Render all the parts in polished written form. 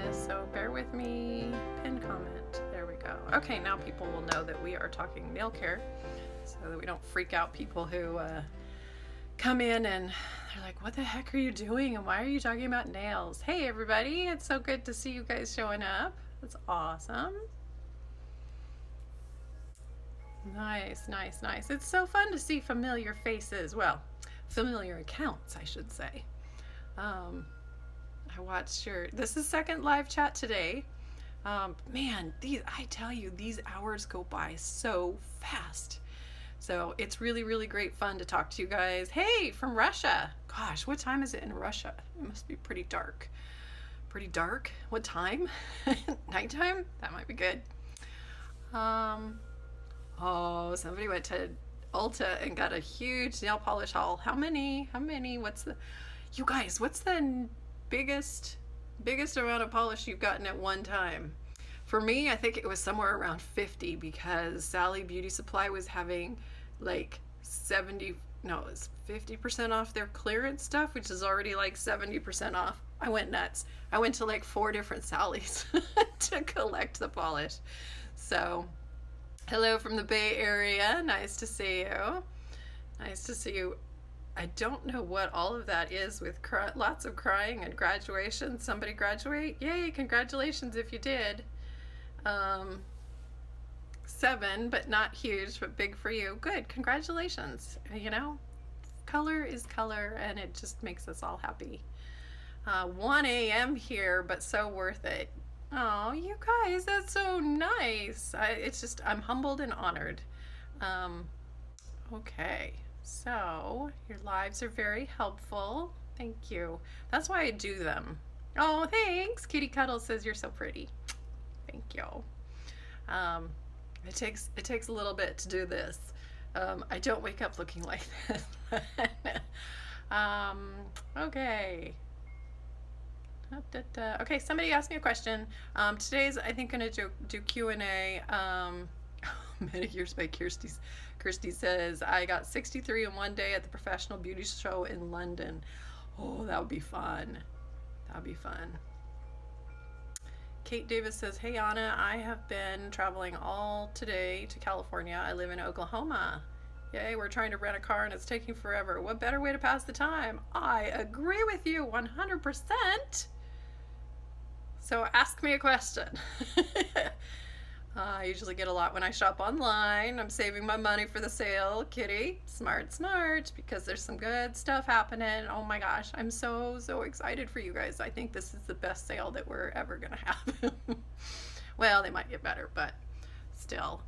this, so bear with me. Pin comment. There we go. Okay, now people will know that we are talking nail care, so that we don't freak out people who come in and they're like, what the heck are you doing and why are you talking about nails? Hey everybody, it's so good to see you guys showing up. That's awesome. Nice, nice, nice. It's so fun to see familiar faces. Well, familiar accounts, I should say. I watched this is second live chat today. Man, I tell you, these hours go by so fast. So it's really, really great fun to talk to you guys. Hey, from Russia. Gosh, what time is it in Russia? It must be pretty dark. Pretty dark? What time? Nighttime? That might be good. Oh, somebody went to Ulta and got a huge nail polish haul. How many? You guys, what's the biggest amount of polish you've gotten at one time? For me, I think it was somewhere around 50 because Sally Beauty Supply was having like 50% off their clearance stuff, which is already like 70% off. I went nuts. I went to like 4 different Sallys to collect the polish. So, hello from the Bay Area. Nice to see you. Nice to see you. I don't know what all of that is with lots of crying and graduation. Somebody graduate? Yay, congratulations if you did. 7, but not huge, but big for you. Good, congratulations. You know, color is color and it just makes us all happy. 1 a.m. here, but so worth it. Oh, you guys, that's so nice. I'm humbled and honored. Okay, so your lives are very helpful. Thank you. That's why I do them. Oh, thanks. Kitty Cuddle says you're so pretty. Thank you. It takes a little bit to do this. I don't wake up looking like this. Okay. Okay, somebody asked me a question. Today's, I think, going to do Q&A. Many years by Kirsty says, I got 63 in one day at the Professional Beauty Show in London. Oh, that would be fun. That would be fun. Kate Davis says, hey Anna, I have been traveling all today to California. I live in Oklahoma. Yay, we're trying to rent a car and it's taking forever. What better way to pass the time? I agree with you 100%. So ask me a question. I usually get a lot when I shop online. I'm saving my money for the sale. Kitty, smart, because there's some good stuff happening. Oh my gosh, I'm so excited for you guys. I think this is the best sale that we're ever gonna have. Well, they might get better, but still.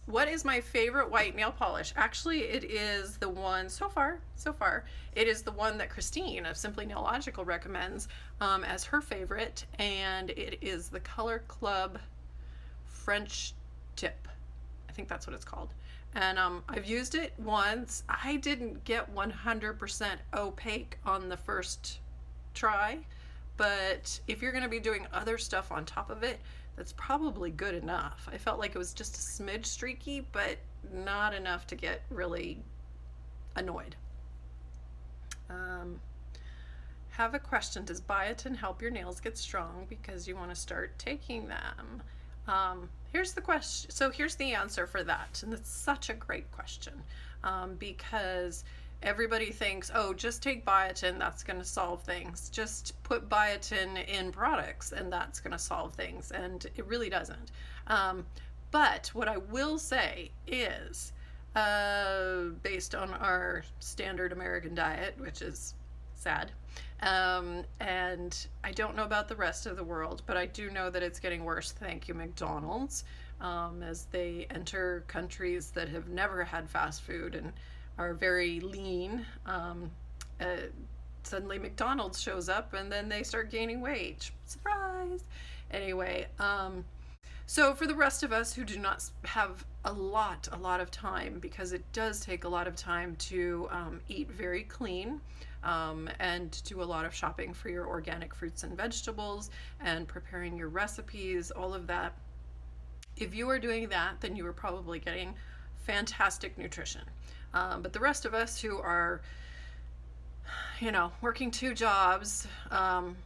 What is my favorite white nail polish? Actually, it is the one, so far, it is the one that Christine of Simply Nailogical recommends as her favorite, and it is the Color Club French Tip. I think that's what it's called. And I've used it once. I didn't get 100% opaque on the first try, but if you're going to be doing other stuff on top of it, that's probably good enough. I felt like it was just a smidge streaky, but not enough to get really annoyed. Have a question. Does biotin help your nails get strong because you want to start taking them? Here's the question. So here's the answer for that. And it's such a great question because everybody thinks, oh, just take biotin, that's going to solve things. Just put biotin in products and that's going to solve things. And it really doesn't. But what I will say is, based on our standard American diet, which is sad, and I don't know about the rest of the world, but I do know that it's getting worse. Thank you, McDonald's, as they enter countries that have never had fast food and are very lean. Suddenly McDonald's shows up and then they start gaining weight. Surprise! Anyway, so for the rest of us who do not have a lot of time, because it does take a lot of time to eat very clean, and do a lot of shopping for your organic fruits and vegetables and preparing your recipes, all of that. If you are doing that, then you are probably getting fantastic nutrition. But the rest of us who are working 2 jobs,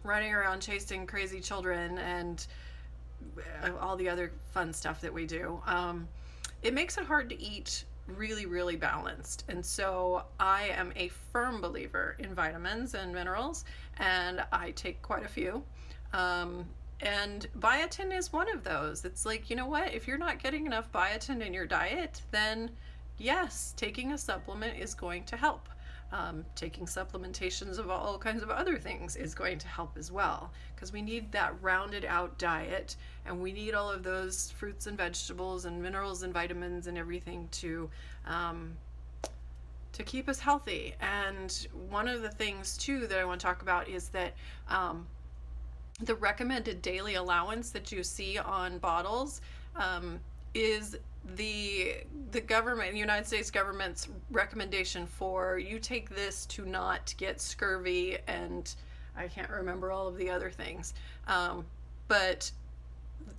running around chasing crazy children, and all the other fun stuff that we do, it makes it hard to eat really, really balanced. And so I am a firm believer in vitamins and minerals, and I take quite a few. And biotin is one of those. It's like, you know what? If you're not getting enough biotin in your diet, then yes, taking a supplement is going to help. Taking supplementations of all kinds of other things is going to help as well, because we need that rounded out diet, and we need all of those fruits and vegetables and minerals and vitamins and everything to keep us healthy. And one of the things too that I want to talk about is that the recommended daily allowance that you see on bottles is the government, the United States government's recommendation for you take this to not get scurvy, and I can't remember all of the other things, but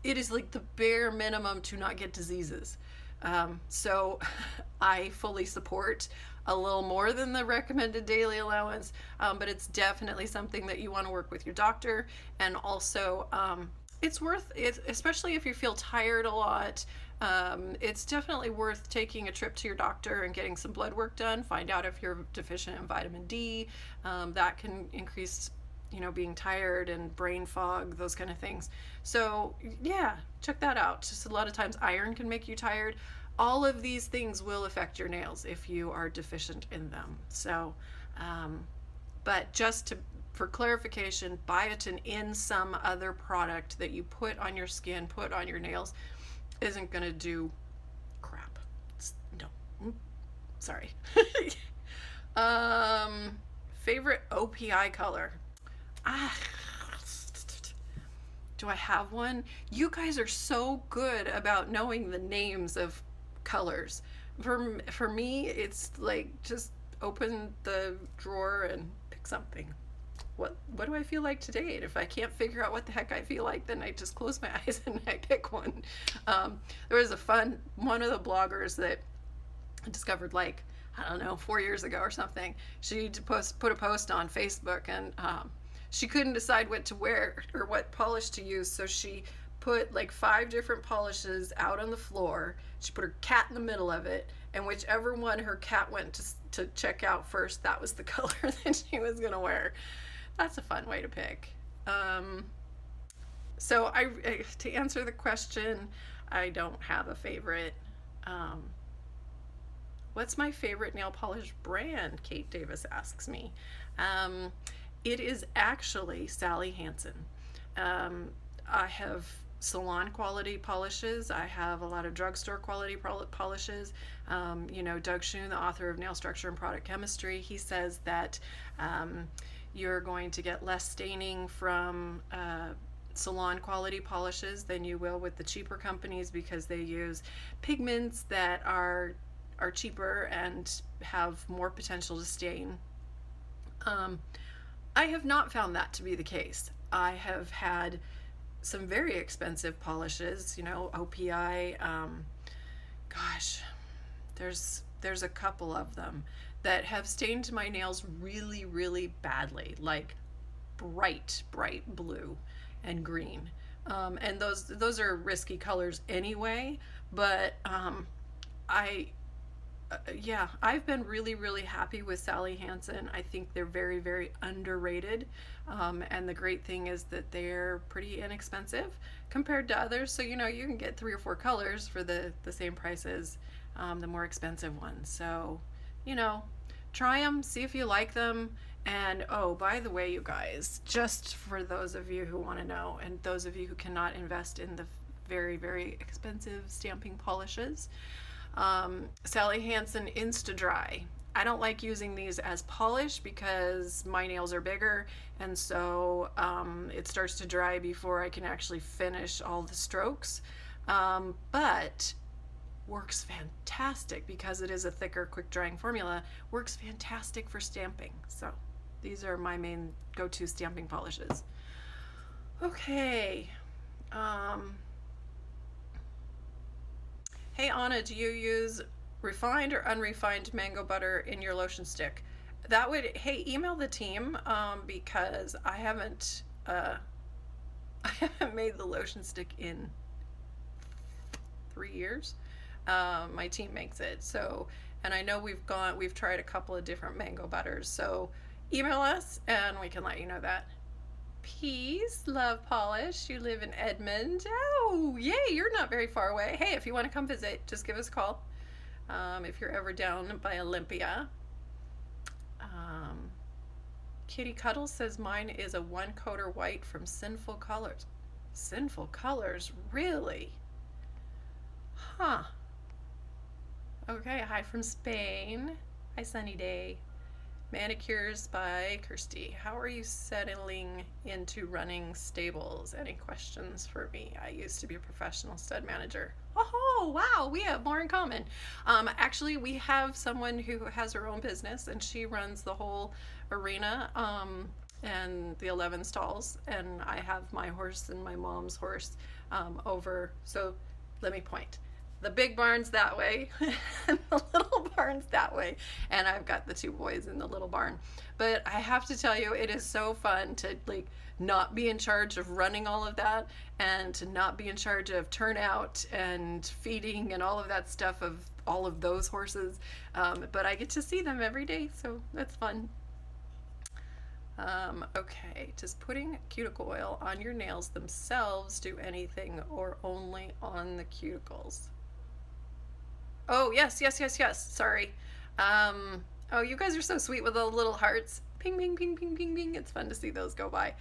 it is like the bare minimum to not get diseases. So I fully support a little more than the recommended daily allowance, but it's definitely something that you want to work with your doctor. And also, it's worth it, especially if you feel tired a lot. It's definitely worth taking a trip to your doctor and getting some blood work done. Find out if you're deficient in vitamin D. That can increase, being tired and brain fog, those kind of things. So yeah, check that out. Just a lot of times iron can make you tired. All of these things will affect your nails if you are deficient in them. So, but just for clarification, biotin in some other product that you put on your skin, put on your nails, isn't going to do crap. No. Sorry. Favorite OPI color? Do I have one? You guys are so good about knowing the names of colors. For me, it's like just open the drawer and pick something. What do I feel like today? And if I can't figure out what the heck I feel like, then I just close my eyes and I pick one. There was one of the bloggers that I discovered, like, I don't know, 4 years ago or something. She put a post on Facebook, and she couldn't decide what to wear or what polish to use, so she put like 5 different polishes out on the floor. She put her cat in the middle of it, and whichever one her cat went to check out first, that was the color that she was gonna wear. That's a fun way to pick. So to answer the question, I don't have a favorite. What's my favorite nail polish brand? Kate Davis asks me. It is actually Sally Hansen. I have salon quality polishes. I have a lot of drugstore quality polishes. Doug Schoon, the author of Nail Structure and Product Chemistry, he says that you're going to get less staining from salon quality polishes than you will with the cheaper companies, because they use pigments that are cheaper and have more potential to stain. I have not found that to be the case. I have had some very expensive polishes, OPI. Gosh, there's a couple of them that have stained my nails really, really badly, like bright blue and green. And those are risky colors anyway, but I've been really, really happy with Sally Hansen. I think they're very, very underrated. And the great thing is that they're pretty inexpensive compared to others. So, you can get 3 or 4 colors for the same price as the more expensive ones. So, try them, see if you like them. And oh, by the way, you guys, just for those of you who want to know, and those of you who cannot invest in the very, very expensive stamping polishes, Sally Hansen Insta Dry. I don't like using these as polish because my nails are bigger, and so it starts to dry before I can actually finish all the strokes. But works fantastic because it is a thicker, quick drying formula. Works fantastic for stamping. So these are my main go-to stamping polishes. Okay. Hey Anna, do you use refined or unrefined mango butter in your lotion stick? That would, hey, email the team, because I haven't made the lotion stick in 3 years. My team makes it. So, and I know we've tried a couple of different mango butters. So email us and we can let you know that. Peace, love polish. You live in Edmond. Oh, yay, you're not very far away. Hey, if you want to come visit, just give us a call. If you're ever down by Olympia. Kitty Cuddles says mine is a one coater white from Sinful Colors. Sinful Colors, really? Huh. Okay, hi from Spain. Hi, Sunny Day. Manicures by Kirsty. How are you settling into running stables? Any questions for me? I used to be a professional stud manager. Oh, wow, we have more in common. Actually, we have someone who has her own business and she runs the whole arena, and the 11 stalls, and I have my horse and my mom's horse over. So let me point. The big barn's that way and the little barn's that way, and I've got the two boys in the little barn. But I have to tell you, it is so fun to like not be in charge of running all of that, and to not be in charge of turnout and feeding and all of that stuff of all of those horses. But I get to see them every day, so that's fun. Okay, does putting cuticle oil on your nails themselves do anything, or only on the cuticles? Oh, yes, yes, yes, yes. Sorry. Oh, you guys are so sweet with the little hearts. Ping, ping, ping, ping, ping, ping. It's fun to see those go by.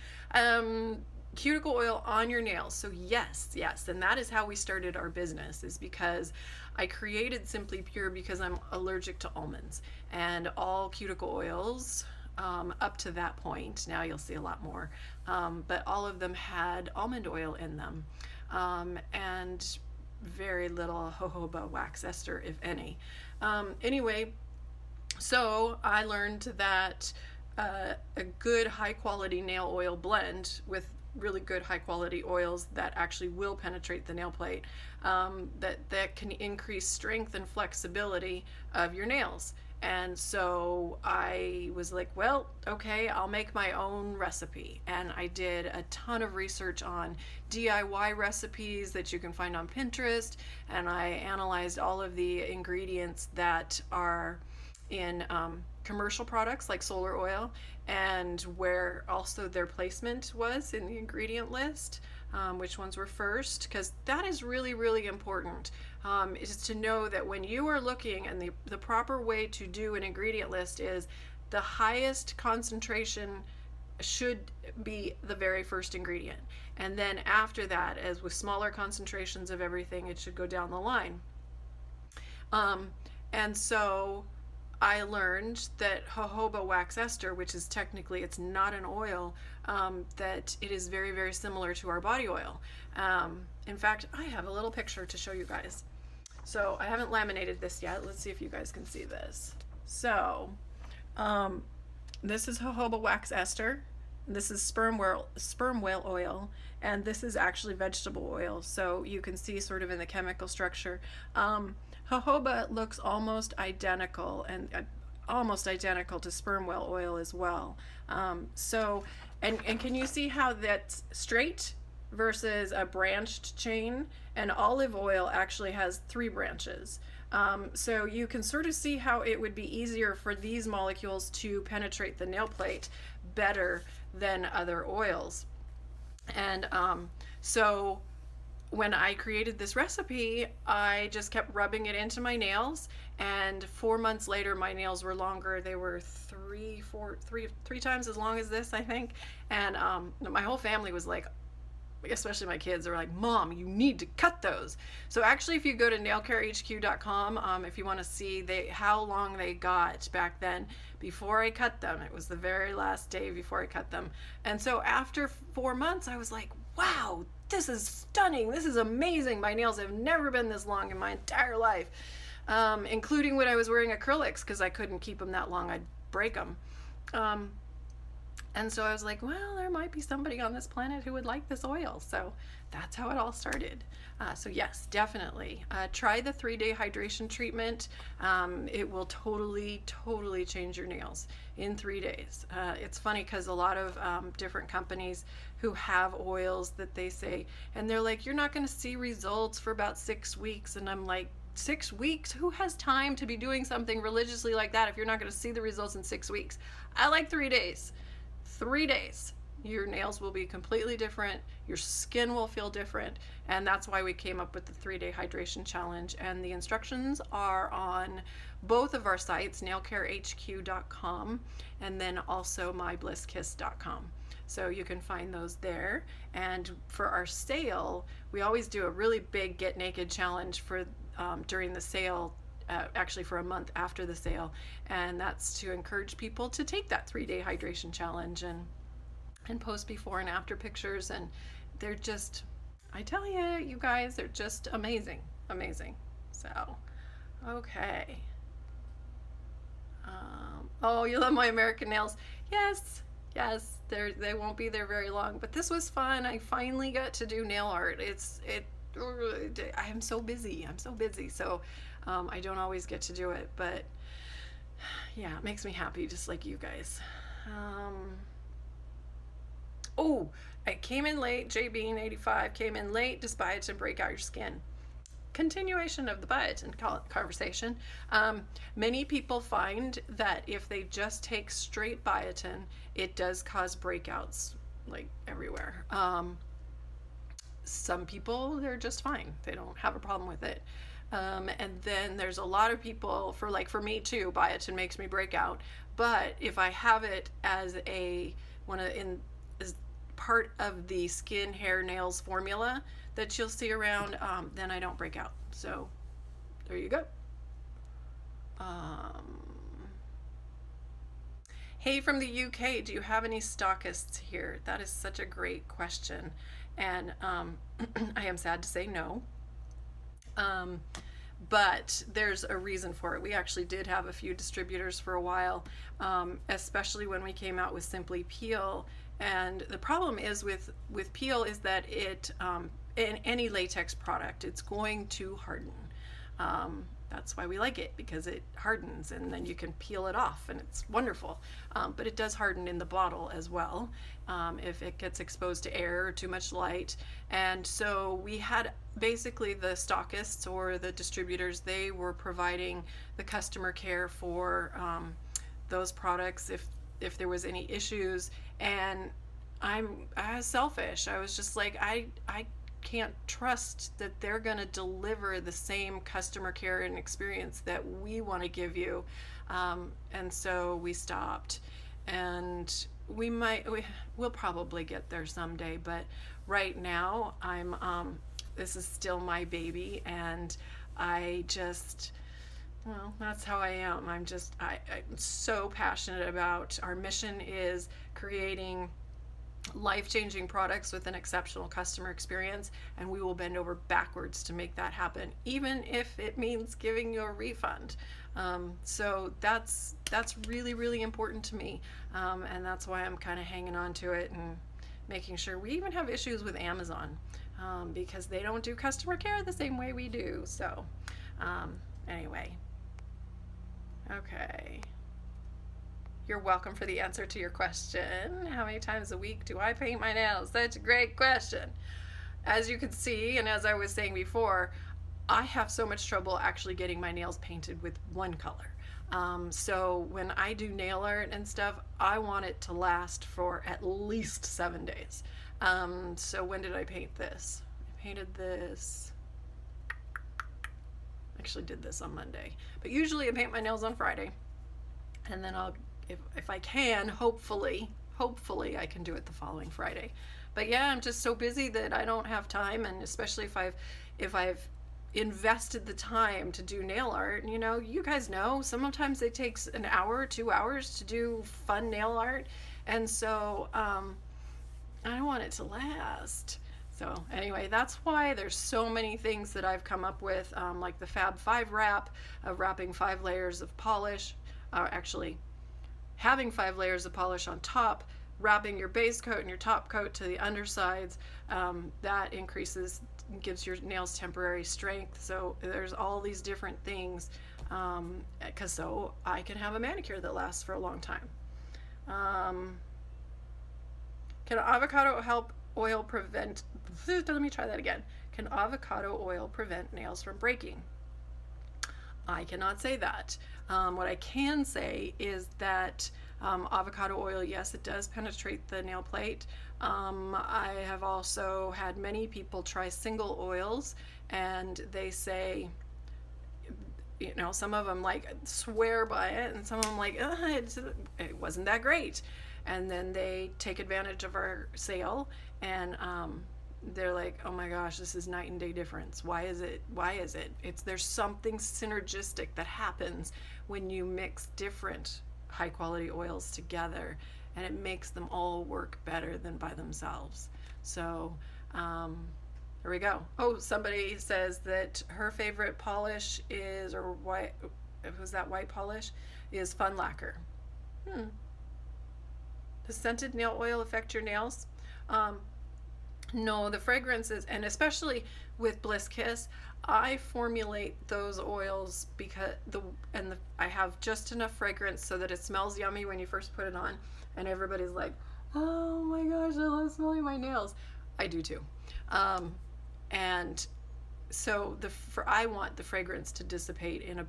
Cuticle oil on your nails. So yes, yes. And that is how we started our business, is because I created Simply Pure because I'm allergic to almonds. And all cuticle oils, up to that point, now you'll see a lot more, but all of them had almond oil in them. And very little jojoba wax ester, if any. Anyway, so I learned that a good high quality nail oil blend with really good high quality oils that actually will penetrate the nail plate, that can increase strength and flexibility of your nails. And so I was like, well, okay, I'll make my own recipe. And I did a ton of research on DIY recipes that you can find on Pinterest. And I analyzed all of the ingredients that are in commercial products like solar oil, and where also their placement was in the ingredient list, which ones were first, because that is really, really important, is to know that when you are looking, and the proper way to do an ingredient list is the highest concentration should be the very first ingredient. And then after that, as with smaller concentrations of everything, it should go down the line. And so I learned that jojoba wax ester, which is technically, it's not an oil, that it is very, very similar to our body oil. In fact, I have a little picture to show you guys. So I haven't laminated this yet. Let's see if you guys can see this. So this is jojoba wax ester. This is sperm whale oil, and this is actually vegetable oil. So you can see sort of in the chemical structure. Jojoba looks almost identical, and almost identical to sperm whale oil as well. So, and can you see how that's straight versus a branched chain? And olive oil actually has 3 branches. So you can sort of see how it would be easier for these molecules to penetrate the nail plate better than other oils. And so when I created this recipe, I just kept rubbing it into my nails, and 4 months later my nails were longer. They were three times as long as this, I think. And my whole family was like, especially my kids, are like, Mom, you need to cut those. So actually, if you go to nailcarehq.com, if you want to see how long they got back then before I cut them, it was the very last day before I cut them. And so after 4 months, I was like, wow, this is stunning. This is amazing. My nails have never been this long in my entire life, including when I was wearing acrylics, because I couldn't keep them that long. I'd break them. And so I was like, well, there might be somebody on this planet who would like this oil. So that's how it all started. So yes, definitely try the 3-day hydration treatment. It will totally change your nails in 3 days. It's funny because a lot of different companies who have oils that they say, and they're like, you're not going to see results for about 6 weeks. And I'm like, 6 weeks? Who has time to be doing something religiously like that if you're not going to see the results in 6 weeks? I like 3 days. 3 days, your nails will be completely different, your skin will feel different, and that's why we came up with the 3-day hydration challenge. And the instructions are on both of our sites, nailcarehq.com and then also myblesskiss.com. So you can find those there. And for our sale, we always do a really big Get Naked challenge for during the sale, actually for a month after the sale, and that's to encourage people to take that 3-day hydration challenge and post before and after pictures. And they're just, I tell you, you guys, they're just amazing. So okay. Oh, you love my American nails. Yes, they won't be there very long, but this was fun. I finally got to do nail art. I am so busy, so I don't always get to do it, but yeah, it makes me happy, just like you guys. Oh, I came in late. JBean85 came in late. Does biotin break out your skin? Continuation of the biotin conversation. Many people find that if they just take straight biotin, it does cause breakouts like everywhere. Some people, they're just fine. They don't have a problem with it. And then there's a lot of people, for me too, biotin makes me break out. But if I have it as as part of the skin, hair, nails formula that you'll see around, then I don't break out. So there you go. Hey, from the UK, do you have any stockists here? That is such a great question. And I am sad to say no. But there's a reason for it. We actually did have a few distributors for a while, especially when we came out with Simply Peel. And the problem is with peel is that it, in any latex product, it's going to harden. That's why we like it, because it hardens and then you can peel it off and it's wonderful. But it does harden in the bottle as well if it gets exposed to air or too much light. And so we had basically the stockists or the distributors, they were providing the customer care for those products if there was any issues. And I was selfish. I was just like, I can't trust that they're going to deliver the same customer care and experience that we want to give you. And so we stopped, and we'll probably get there someday, but right now this is still my baby, and well, that's how I am. I'm so passionate about our mission is creating life-changing products with an exceptional customer experience, and we will bend over backwards to make that happen, even if it means giving you a refund. So that's really important to me, and that's why I'm kind of hanging on to it and making sure. We even have issues with Amazon because they don't do customer care the same way we do. So anyway, okay. You're welcome for the answer to your question. How many times a week do I paint my nails? That's a great question. As you can see, and as I was saying before, I have so much trouble actually getting my nails painted with one color. So when I do nail art and stuff, I want it to last for at least 7 days. So when did I paint this? I painted this. Actually did this on Monday. But usually I paint my nails on Friday. And then if I can, hopefully I can do it the following Friday. But yeah, I'm just so busy that I don't have time, and especially if I've invested the time to do nail art, you guys know, sometimes it takes an hour, 2 hours to do fun nail art, and so I don't want it to last. So anyway, that's why there's so many things that I've come up with, like the Fab 5 wrap, of wrapping 5 layers of polish, actually having 5 layers of polish on top, wrapping your base coat and your top coat to the undersides, that gives your nails temporary strength. So there's all these different things, because so I can have a manicure that lasts for a long time. Can avocado oil prevent, let me try that again. Can avocado oil prevent nails from breaking? I cannot say that. What I can say is that avocado oil, yes, it does penetrate the nail plate. I have also had many people try single oils, and they say, you know, some of them like swear by it, and some of them like, it wasn't that great. And then they take advantage of our sale, and they're like, oh my gosh, this is night and day difference. Why is it? There's something synergistic that happens when you mix different high quality oils together, and it makes them all work better than by themselves. So there we go. Oh, somebody says that her favorite polish is, or white, was that white polish, is Fun Lacquer. Does scented nail oil affect your nails? No, the fragrances, and especially with Bliss Kiss, I formulate those oils because I have just enough fragrance so that it smells yummy when you first put it on, and everybody's like, oh my gosh, I love smelling my nails. I do too. And so I want the fragrance to dissipate in a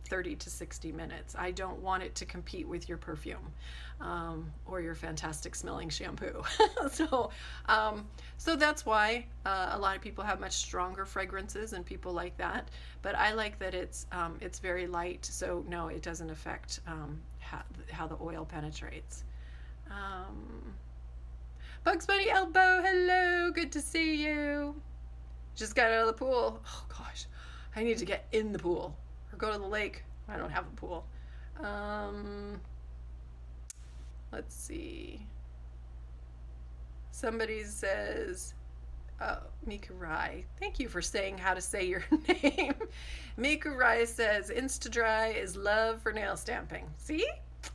30 to 60 minutes. I don't want it to compete with your perfume or your fantastic smelling shampoo. So that's why a lot of people have much stronger fragrances and people like that. But I like that it's very light. So no, it doesn't affect how the oil penetrates. Bugs Bunny Elbow, hello, good to see you. Just got out of the pool. Oh gosh, I need to get in the pool or go to the lake. I don't have a pool. Let's see. Somebody says, Mika Rai, thank you for saying how to say your name. Mika Rai says, Insta-Dry is love for nail stamping. See?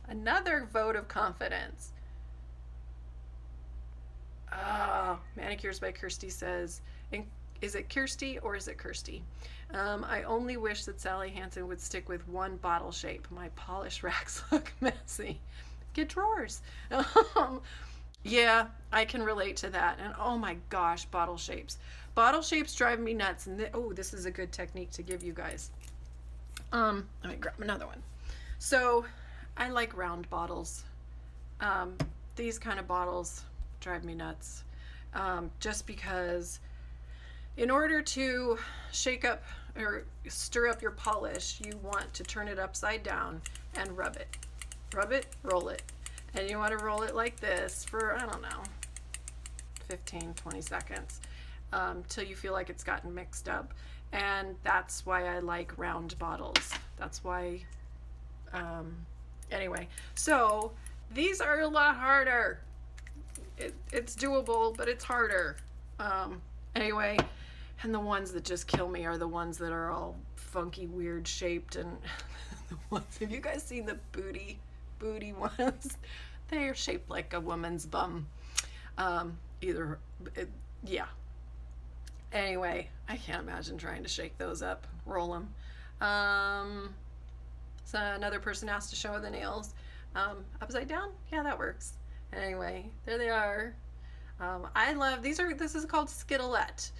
Another vote of confidence. Manicures by Kirsty says, is it Kirsty or is it Kirsty? I only wish that Sally Hansen would stick with one bottle shape. My polish racks look messy. Get drawers. Yeah, I can relate to that. And oh my gosh, bottle shapes. Bottle shapes drive me nuts. And this is a good technique to give you guys. Let me grab another one. So I like round bottles. These kind of bottles drive me nuts. Just because in order to shake up or stir up your polish, you want to turn it upside down and rub it. Rub it, roll it. And you want to roll it like this for, I don't know, 15, 20 seconds till you feel like it's gotten mixed up. And that's why I like round bottles. That's why, anyway. So these are a lot harder. It's doable, but it's harder. Anyway, and the ones that just kill me are the ones that are all funky, weird shaped, and the ones, have you guys seen the booty ones? They're shaped like a woman's bum. Yeah. Anyway, I can't imagine trying to shake those up, roll them. So another person asked to show the nails. Upside down? Yeah, that works. Anyway, there they are. I love, this is called Skittlette.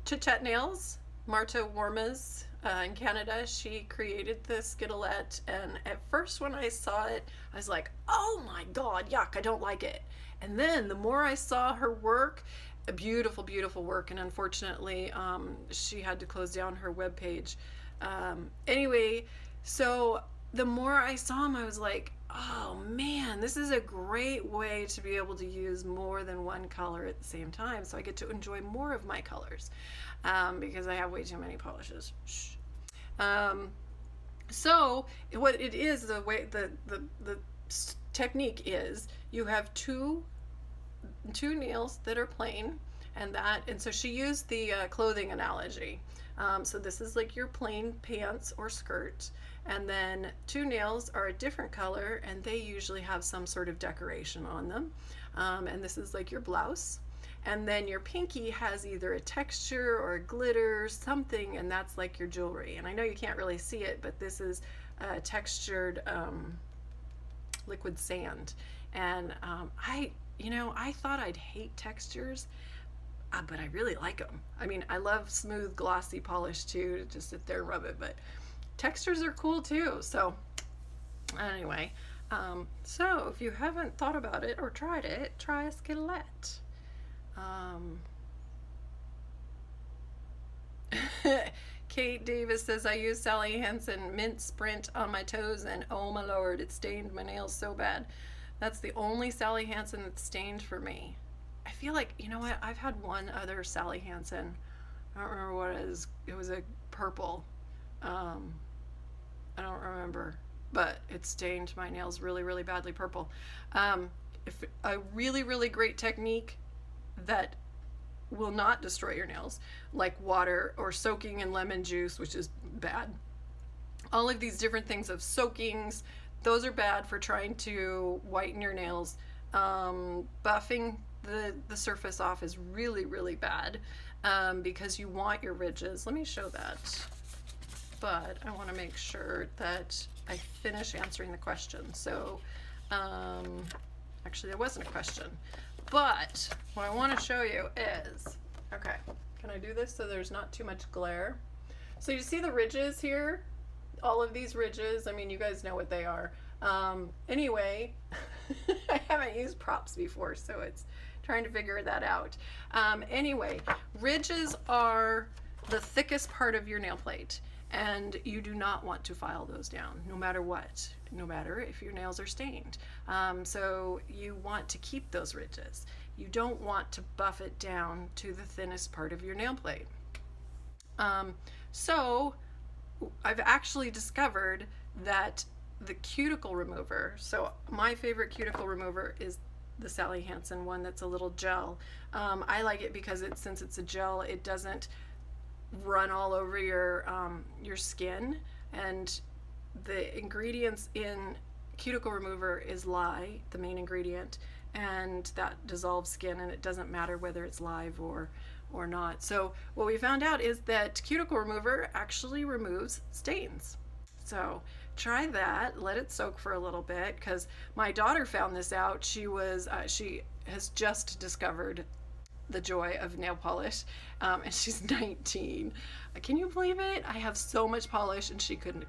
Chit Chat Nails, Marta Wormas in Canada, she created the Skittlette, and at first when I saw it, I was like, oh my god, yuck, I don't like it. And then the more I saw her work, a beautiful, beautiful work, and unfortunately she had to close down her webpage. Anyway, so the more I saw them, I was like, oh man, this is a great way to be able to use more than one color at the same time, so I get to enjoy more of my colors, because I have way too many polishes. Shh. So what it is, the way the technique is, you have two nails that are plain, And so she used the clothing analogy. So this is like your plain pants or skirt, and then two nails are a different color, and they usually have some sort of decoration on them. And this is like your blouse. And then your pinky has either a texture or a glitter, something, and that's like your jewelry. And I know you can't really see it, but this is textured liquid sand. And I thought I'd hate textures, but I really like them. I mean, I love smooth, glossy polish too, to just sit there and rub it, but textures are cool too. So anyway, so if you haven't thought about it or tried it, try a skitolette. Kate Davis says, I use Sally Hansen Mint Sprint on my toes, and oh my lord, it stained my nails so bad. That's the only Sally Hansen that's stained for me. I feel like, you know what, I've had one other Sally Hansen. I don't remember what it is. It was a purple. I don't remember, but it stained my nails really, really badly purple. If a really, really great technique that will not destroy your nails, like water or soaking in lemon juice, which is bad. All of these different things of soakings, those are bad for trying to whiten your nails. Buffing the surface off is really, really bad, because you want your ridges. Let me show that, but I want to make sure that I finish answering the question. So actually there wasn't a question, but what I want to show you is, okay, can I do this so there's not too much glare? So you see the ridges here, all of these ridges, I mean, you guys know what they are. Anyway, I haven't used props before, so it's trying to figure that out. Anyway, ridges are the thickest part of your nail plate, and you do not want to file those down, no matter what, no matter if your nails are stained. So you want to keep those ridges. You don't want to buff it down to the thinnest part of your nail plate. So I've actually discovered that the cuticle remover, so my favorite cuticle remover is the Sally Hansen one that's a little gel. I like it because since it's a gel, it doesn't run all over your skin, and the ingredients in cuticle remover is lye, the main ingredient, and that dissolves skin, and it doesn't matter whether it's live or not. So what we found out is that cuticle remover actually removes stains. So try that, let it soak for a little bit, because my daughter found this out. She has just discovered the joy of nail polish, and she's 19. Can you believe it? I have so much polish, and she couldn't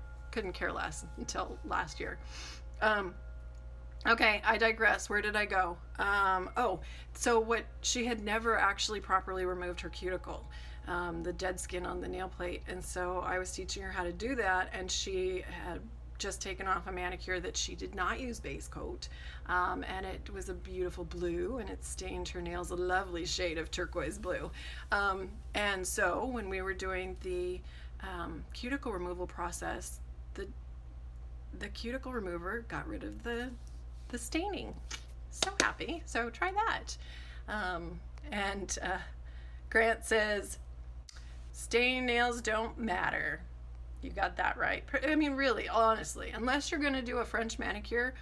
care less until last year. Okay, I digress. Where did I go? So she had never actually properly removed her cuticle, the dead skin on the nail plate, and so I was teaching her how to do that, and she had just taken off a manicure that she did not use base coat, and it was a beautiful blue, and it stained her nails a lovely shade of turquoise blue. And so when we were doing the cuticle removal process, the cuticle remover got rid of the staining. So happy. So try that. And Grant says, stained nails don't matter. You got that right. I mean, really, honestly, unless you're going to do a French manicure,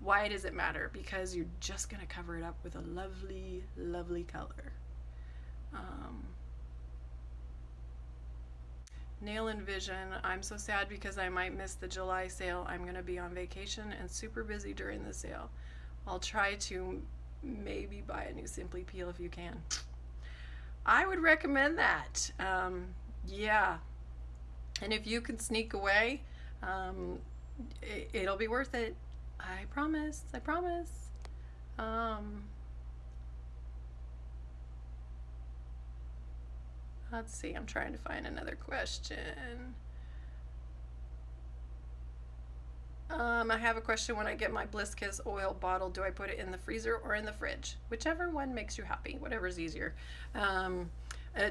why does it matter? Because you're just going to cover it up with a lovely, lovely color. Nail Envision, I'm so sad because I might miss the July sale. I'm going to be on vacation and super busy during the sale. I'll try to maybe buy a new Simply Peel if you can. I would recommend that. Yeah. And if you can sneak away, it'll be worth it. I promise. I promise. Let's see. I'm trying to find another question. I have a question. When I get my Bliss Kiss oil bottle, do I put it in the freezer or in the fridge? Whichever one makes you happy. Whatever's easier.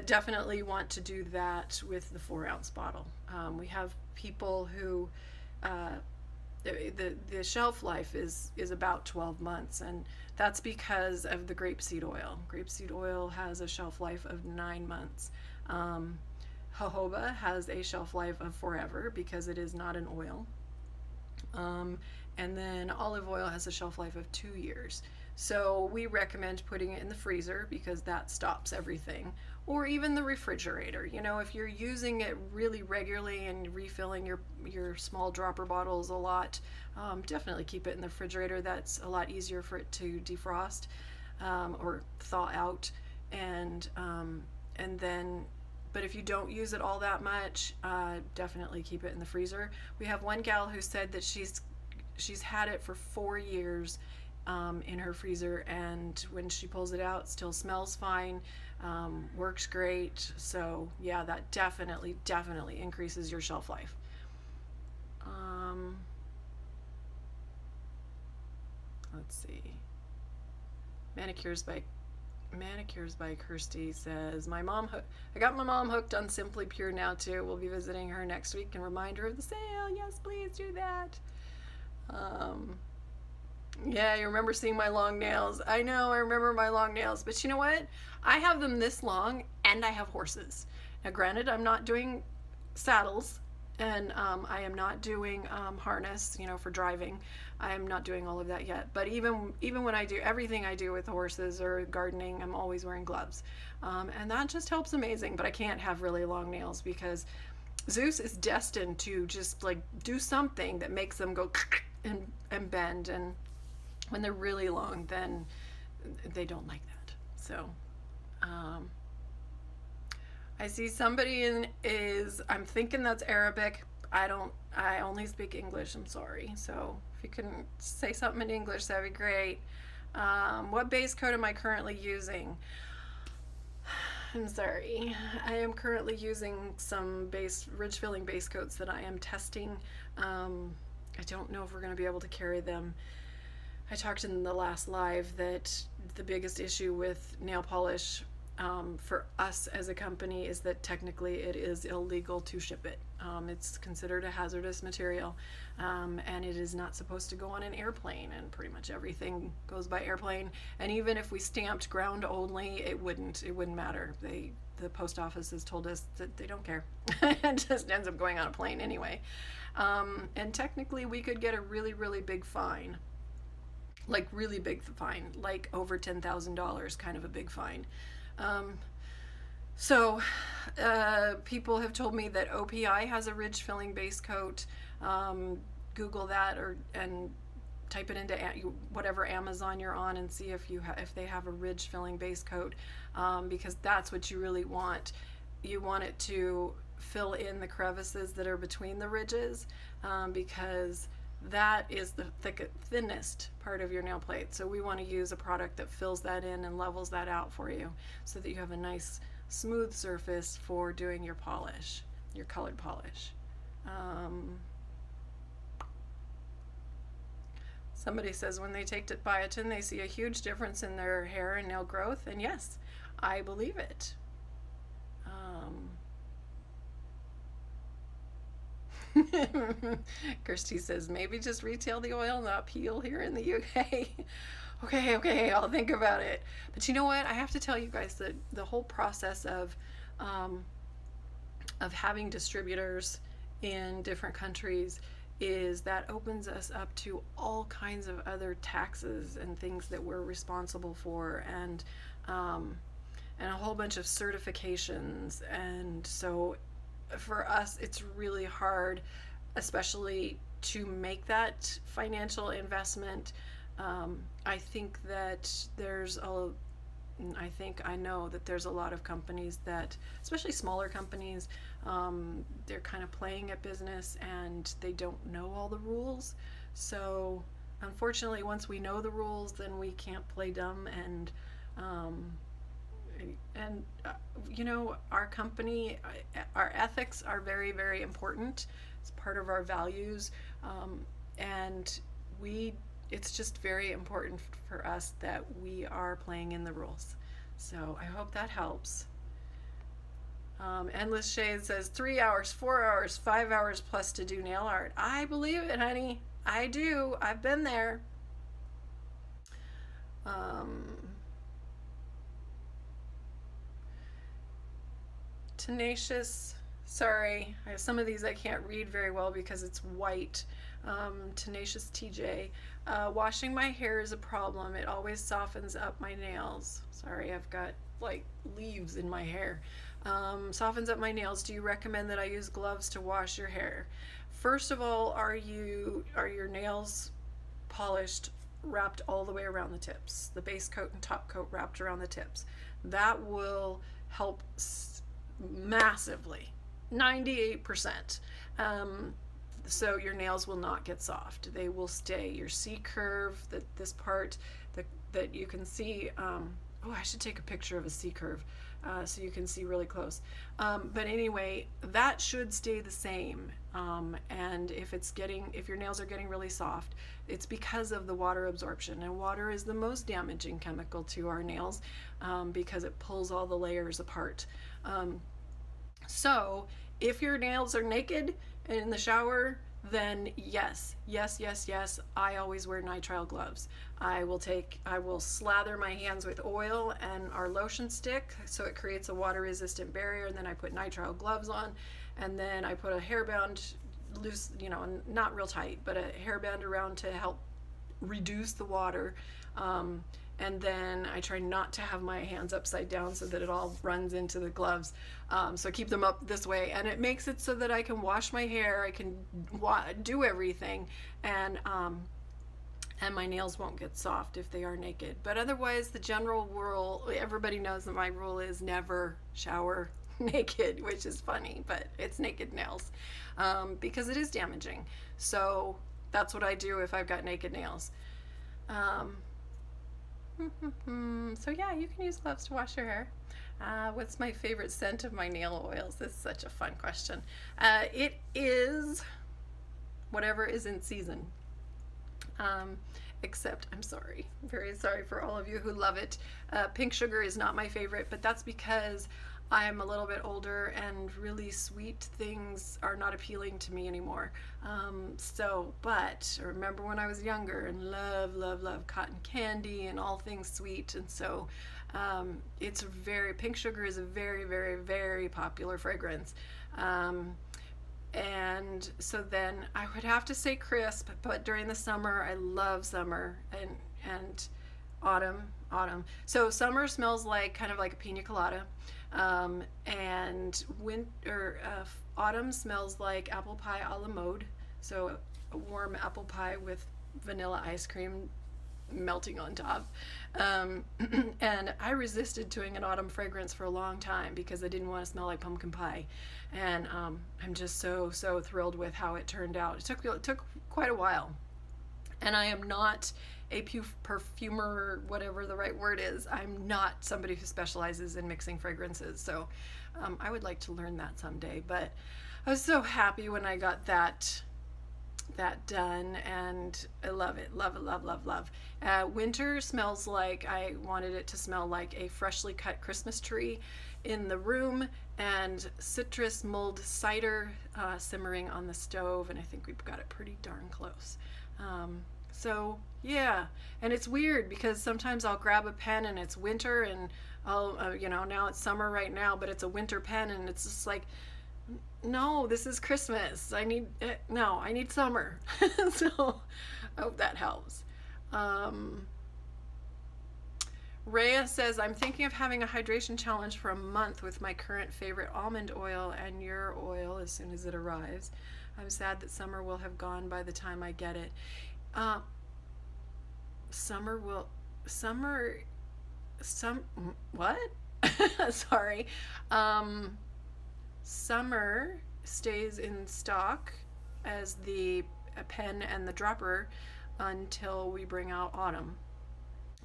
Definitely want to do that with the 4-ounce bottle. We have people who the shelf life is about 12 months, and that's because of the grapeseed oil. Grapeseed oil has a shelf life of 9 months. Um, Jojoba has a shelf life of forever because it is not an oil. Um, and then olive oil has a shelf life of 2 years. So we recommend putting it in the freezer because that stops everything. Or even the refrigerator. You know, if you're using it really regularly and refilling your small dropper bottles a lot, definitely keep it in the refrigerator. That's a lot easier for it to defrost or thaw out. And then but if you don't use it all that much, definitely keep it in the freezer. We have one gal who said that she's had it for 4 years in her freezer, and when she pulls it out, it still smells fine, works great. So yeah, that definitely increases your shelf life. Um, let's see. Manicures by Manicures by Kirsty says, I got my mom hooked on Simply Pure now too. We'll be visiting her next week and remind her of the sale. Yes, please do that. Um, yeah, you remember seeing my long nails. I know, I remember my long nails. But you know what? I have them this long and I have horses. Now, granted, I'm not doing saddles, and I am not doing harness, for driving. I am not doing all of that yet. But even when I do everything I do with horses or gardening, I'm always wearing gloves, and that just helps amazing. But I can't have really long nails because Zeus is destined to just like do something that makes them go and bend, and when they're really long, then they don't like that. So. Um, I see somebody I'm thinking that's Arabic. I only speak English, I'm sorry. So if you can say something in English, that'd be great. What base coat am I currently using? I'm sorry. I am currently using some ridge filling base coats that I am testing. I don't know if we're going to be able to carry them. I talked in the last live that the biggest issue with nail polish for us as a company is that technically it is illegal to ship it. It's considered a hazardous material, and it is not supposed to go on an airplane, and pretty much everything goes by airplane. And even if we stamped ground only, it wouldn't matter. The post office has told us that they don't care. It just ends up going on a plane anyway. And technically we could get a really big fine, like really big fine, like over $10,000, kind of a big fine. So people have told me that OPI has a ridge filling base coat. Google that and type it into whatever Amazon you're on and see if they have a ridge filling base coat, because that's what you really want. You want it to fill in the crevices that are between the ridges, because that is the thinnest part of your nail plate. So we want to use a product that fills that in and levels that out for you so that you have a nice smooth surface for doing your polish, your colored polish. Somebody says when they take Biotin, they see a huge difference in their hair and nail growth, and yes, I believe it. Kirsty says maybe just retail the oil, not peel here in the UK. Okay, I'll think about it. But you know what? I have to tell you guys that the whole process of having distributors in different countries is that opens us up to all kinds of other taxes and things that we're responsible for, and a whole bunch of certifications. And so for us, it's really hard, especially to make that financial investment. I think that I know that there's a lot of companies that, especially smaller companies, they're kind of playing at business and they don't know all the rules. So unfortunately, once we know the rules, then we can't play dumb. And our company, our ethics are very important. It's part of our values, and it's just very important for us that we are playing in the rules. So I hope that helps. Endless Shade says 3 hours, 4 hours, 5 hours plus to do nail art. I believe it, honey. I do. I've been there. Um, Tenacious. Sorry, some of these I can't read very well because it's white. Tenacious TJ. Washing my hair is a problem. It always softens up my nails. Sorry, I've got like leaves in my hair. Softens up my nails. Do you recommend that I use gloves to wash your hair? First of all, are your nails polished, wrapped all the way around the tips? The base coat and top coat wrapped around the tips. That will help massively, 98%. So your nails will not get soft. They will stay. Your C curve, this part that you can see. Oh, I should take a picture of a C curve so you can see really close. But anyway, that should stay the same. And if your nails are getting really soft, it's because of the water absorption. And water is the most damaging chemical to our nails because it pulls all the layers apart. So if your nails are naked in the shower, then yes, I always wear nitrile gloves. I will slather my hands with oil and our lotion stick so it creates a water resistant barrier, and then I put nitrile gloves on, and then I put a hairband, loose, not real tight, but a hairband around to help reduce the water. And then I try not to have my hands upside down so that it all runs into the gloves. So keep them up this way, and it makes it so that I can wash my hair, I can do everything, and my nails won't get soft if they are naked. But otherwise, the general rule, everybody knows that my rule is never shower naked, which is funny, but it's naked nails because it is damaging. So that's what I do if I've got naked nails. So yeah, you can use gloves to wash your hair. What's my favorite scent of my nail oils? This is such a fun question. It is whatever is in season. Except, I'm sorry, very sorry for all of you who love it. Pink sugar is not my favorite, but that's because I'm a little bit older and really sweet things are not appealing to me anymore. But I remember when I was younger and love cotton candy and all things sweet. And so pink sugar is a very popular fragrance. And so then I would have to say crisp, but during the summer, I love summer and autumn. So summer smells kind of like a pina colada. And autumn smells like apple pie a la mode, so a warm apple pie with vanilla ice cream melting on top. And I resisted doing an autumn fragrance for a long time because I didn't want to smell like pumpkin pie. And I'm just so thrilled with how it turned out. It took quite a while. And I am not a perfumer, whatever the right word is. I'm not somebody who specializes in mixing fragrances. So I would like to learn that someday. But I was so happy when I got that done, and I love it. Love. Winter smells like I wanted it to smell like a freshly cut Christmas tree in the room, and citrus mulled cider simmering on the stove, and I think we've got it pretty darn close. So yeah, and it's weird because sometimes I'll grab a pen and it's winter, and I'll now it's summer right now, but it's a winter pen, and it's just like, no, this is Christmas. I need summer. So I hope that helps. Rhea says, I'm thinking of having a hydration challenge for a month with my current favorite almond oil and your oil as soon as it arrives. I'm sad that summer will have gone by the time I get it. What? Sorry. Summer stays in stock as the pen and the dropper until we bring out autumn.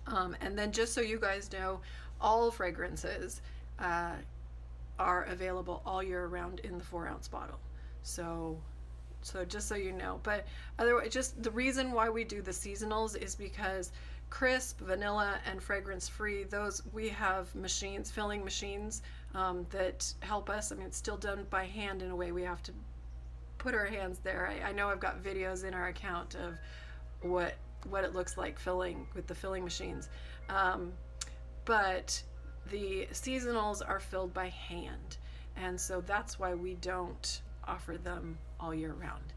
And then just so you guys know, all fragrances are available all year round in the 4-ounce bottle. So just so you know. But otherwise, just the reason why we do the seasonals is because crisp, vanilla, and fragrance free, those we have filling machines that help us. I mean, it's still done by hand in a way. We have to put our hands there. I know I've got videos in our account of what it looks like filling with the filling machines. But the seasonals are filled by hand, and so that's why we don't offer them all year round.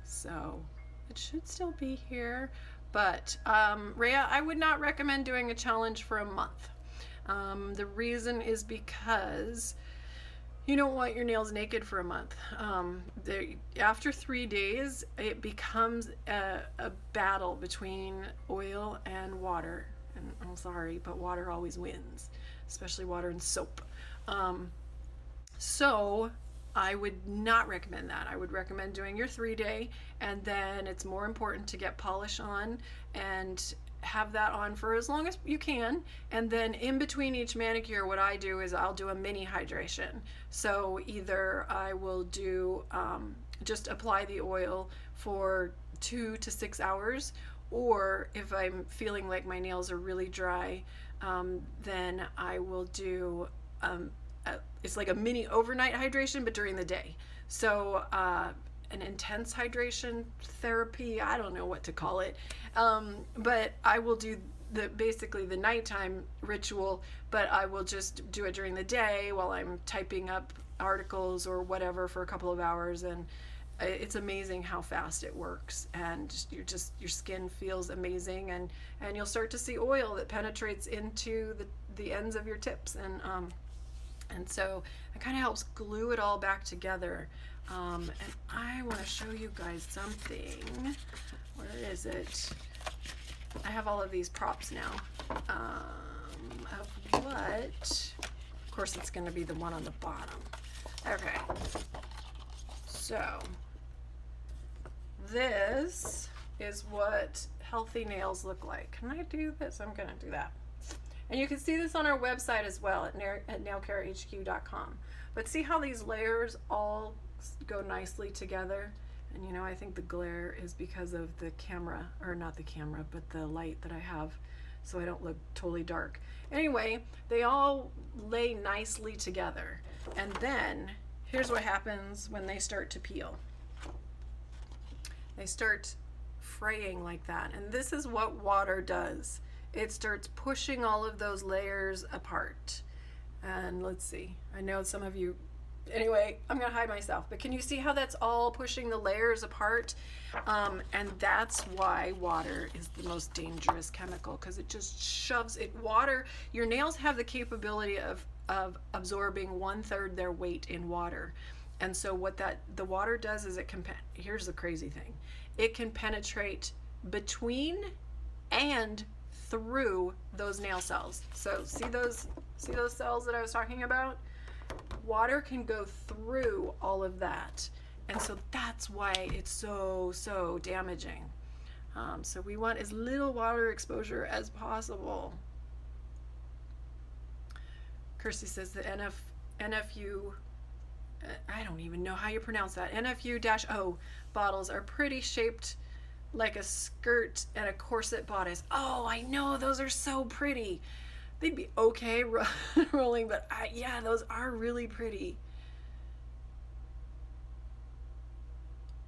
So it should still be here, but Rhea, I would not recommend doing a challenge for a month. The reason is because you don't want your nails naked for a month. After 3 days, it becomes a battle between oil and water. And I'm sorry, but water always wins, especially water and soap. So I would not recommend that. I would recommend doing your 3-day, and then it's more important to get polish on and have that on for as long as you can. And then in between each manicure, what I do is I'll do a mini hydration. So either I will do just apply the oil for 2 to 6 hours, or if I'm feeling like my nails are really dry, then I will do it's like a mini overnight hydration, but during the day. So an intense hydration therapy, I don't know what to call it, but I will do basically the nighttime ritual, but I will just do it during the day while I'm typing up articles or whatever for a couple of hours. And it's amazing how fast it works, and your skin feels amazing, and you'll start to see oil that penetrates into the ends of your tips, and so it kind of helps glue it all back together. And I want to show you guys something. Where is it? I have all of these props now. Of what? Of course, it's going to be the one on the bottom. Okay. So this is what healthy nails look like. Can I do this? I'm going to do that. And you can see this on our website as well at nailcarehq.com. But see how these layers all go nicely together? And you know, I think the glare is because of the camera, or not the camera, but the light that I have, so I don't look totally dark. Anyway, they all lay nicely together. And then here's what happens when they start to peel. They start fraying like that. And this is what water does. It starts pushing all of those layers apart. And let's see, I know some of you, anyway, I'm gonna hide myself, but can you see how that's all pushing the layers apart? And that's why water is the most dangerous chemical, because it just shoves it. Water, your nails have the capability of absorbing 1/3 their weight in water. And so what the water does is it can, here's the crazy thing, it can penetrate between and through those nail cells. So see those cells that I was talking about? Water can go through all of that, and so that's why it's so damaging. So we want as little water exposure as possible. Kirsty says the NFU, I don't even know how you pronounce that, NFU-O bottles are pretty shaped like a skirt and a corset bodice. Oh, I know, those are so pretty. They'd be okay rolling, but yeah, those are really pretty.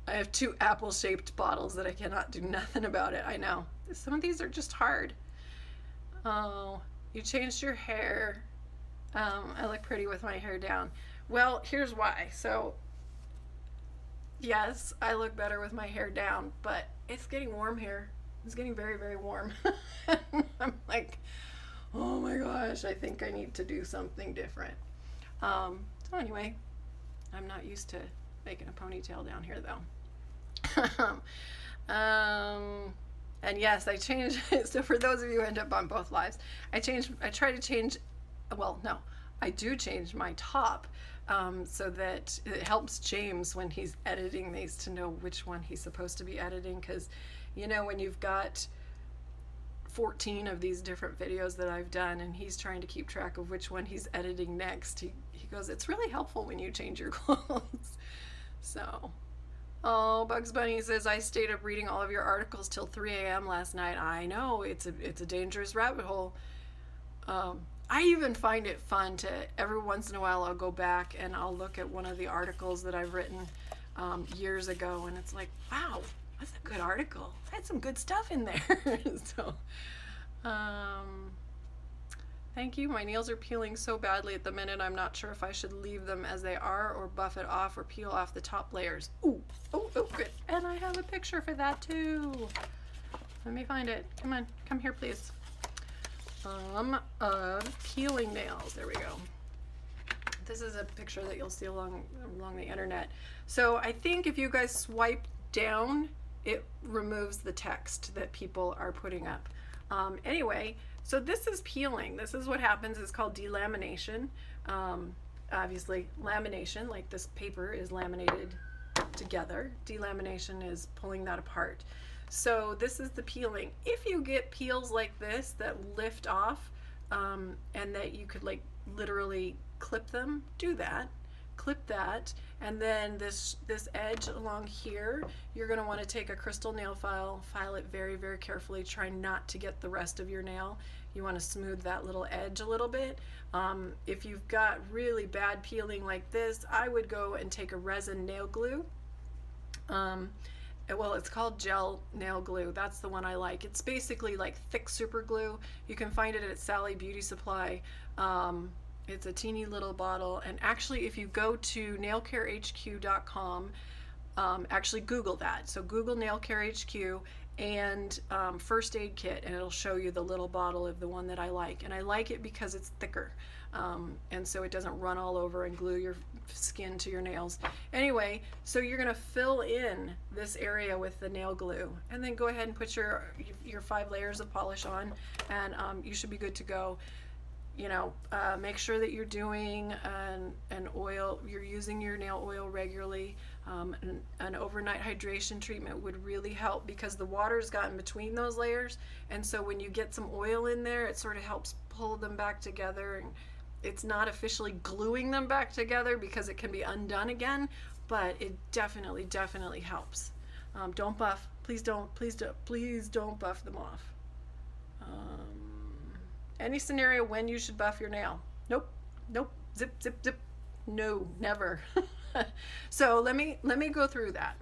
I have 2 apple-shaped bottles that I cannot do nothing about it. I know. Some of these are just hard. Oh, you changed your hair. I look pretty with my hair down. Well, here's why. So, yes, I look better with my hair down, but it's getting warm here. It's getting very, very warm. I'm like, oh my gosh, I think I need to do something different. So anyway, I'm not used to making a ponytail down here though. And yes, I changed it. So for those of you who end up on both lives, I try to change, well, no, I do change my top so that it helps James when he's editing these to know which one he's supposed to be editing. Because, you know, when you've got 14 of these different videos that I've done and he's trying to keep track of which one he's editing next, he goes, it's really helpful when you change your clothes. So, oh, Bugs Bunny says, I stayed up reading all of your articles till 3 a.m. last night. I know, it's a dangerous rabbit hole. I even find it fun to, every once in a while, I'll go back and I'll look at one of the articles that I've written years ago, and it's like, wow, that's a good article. I had some good stuff in there. So, thank you. My nails are peeling so badly at the minute. I'm not sure if I should leave them as they are or buff it off or peel off the top layers. Ooh, oh, good. And I have a picture for that too. Let me find it. Come on, come here, please. Peeling nails. There we go. This is a picture that you'll see along the internet. So I think if you guys swipe down, it removes the text that people are putting up. Anyway, so this is peeling. This is what happens. It's called delamination. Obviously, lamination, like this paper is laminated together. Delamination is pulling that apart. So this is the peeling. If you get peels like this that lift off, and that you could like literally clip them, do that. Clip that, and then this edge along here, you're going to want to take a crystal nail file it very, very carefully. Try not to get the rest of your nail. You want to smooth that little edge a little bit. If you've got really bad peeling like this, I would go and take a resin nail glue. Well, it's called gel nail glue. That's the one I like. It's basically like thick super glue. You can find it at Sally Beauty Supply. It's a teeny little bottle, and actually if you go to nailcarehq.com, actually Google that. So Google nailcarehq and first aid kit, and it'll show you the little bottle of the one that I like. And I like it because it's thicker, and so it doesn't run all over and glue your skin to your nails. Anyway, so you're gonna fill in this area with the nail glue, and then go ahead and put your 5 layers of polish on, and you should be good to go. You know, make sure that you're doing an oil, you're using your nail oil regularly. An overnight hydration treatment would really help because the water's gotten between those layers, and so when you get some oil in there, it sort of helps pull them back together. And it's not officially gluing them back together because it can be undone again, but it definitely helps. Don't buff. Please don't buff them off. Any scenario when you should buff your nail? Nope. Zip. No, never. So let me go through that.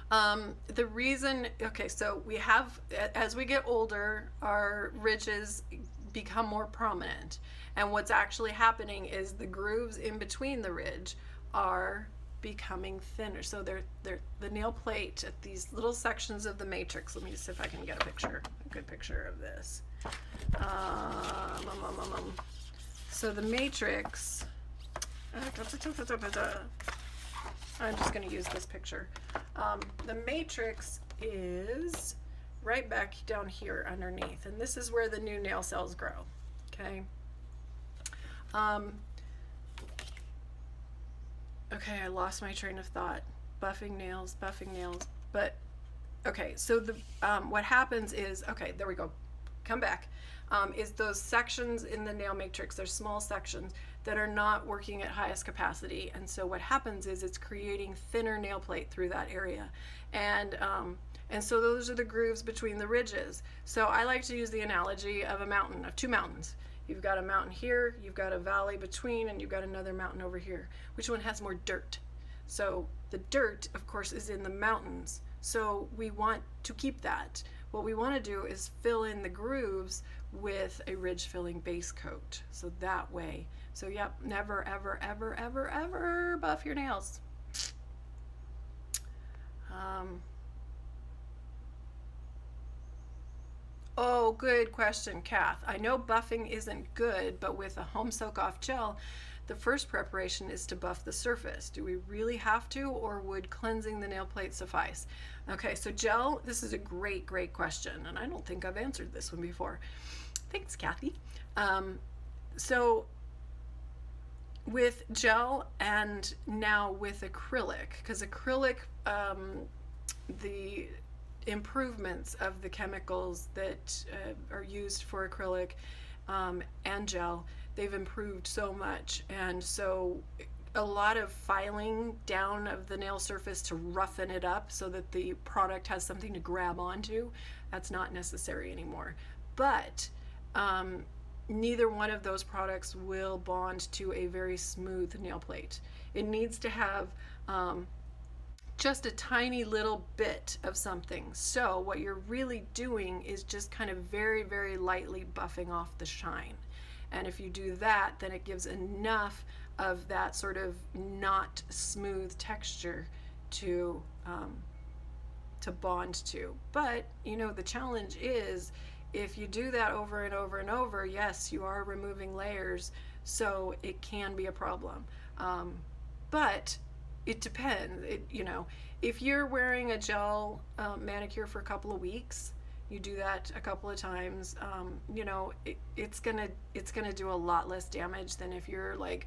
The reason, okay, so we have, as we get older, our ridges become more prominent, and what's actually happening is the grooves in between the ridge are becoming thinner. So they're the nail plate at these little sections of the matrix. Let me see if I can get a good picture of this. So the matrix, I'm just going to use this picture. The matrix is right back down here underneath, and this is where the new nail cells grow. Okay. Okay, I lost my train of thought. Buffing nails, but okay. So the what happens is, okay, there we go. Come back. Is those sections in the nail matrix, there's small sections that are not working at highest capacity, and so what happens is it's creating thinner nail plate through that area, and so those are the grooves between the ridges. So I like to use the analogy of of 2 mountains. You've got a mountain here, you've got a valley between, and you've got another mountain over here. Which one has more dirt? So the dirt, of course, is in the mountains, so we want to keep that. What we want to do is fill in the grooves with a ridge filling base coat. So that way, so yep, never, ever buff your nails. Oh, good question, Kath. I know buffing isn't good, but with a home soak off gel, the first preparation is to buff the surface. Do we really have to, or would cleansing the nail plate suffice? Okay, so gel, this is a great question, and I don't think I've answered this one before. Thanks, Kathy. So with gel and now with acrylic, because acrylic, the improvements of the chemicals that are used for acrylic and gel, they've improved so much, and so a lot of filing down of the nail surface to roughen it up so that the product has something to grab onto, that's not necessary anymore. But neither one of those products will bond to a very smooth nail plate. It needs to have just a tiny little bit of something. So what you're really doing is just kind of very, very lightly buffing off the shine. And if you do that, then it gives enough of that sort of not smooth texture to bond to. But you know, the challenge is if you do that over and over and over, yes, you are removing layers, so it can be a problem. But it depends. You know, if you're wearing a gel manicure for a couple of weeks, you do that a couple of times, you know, it's gonna do a lot less damage than if you're like,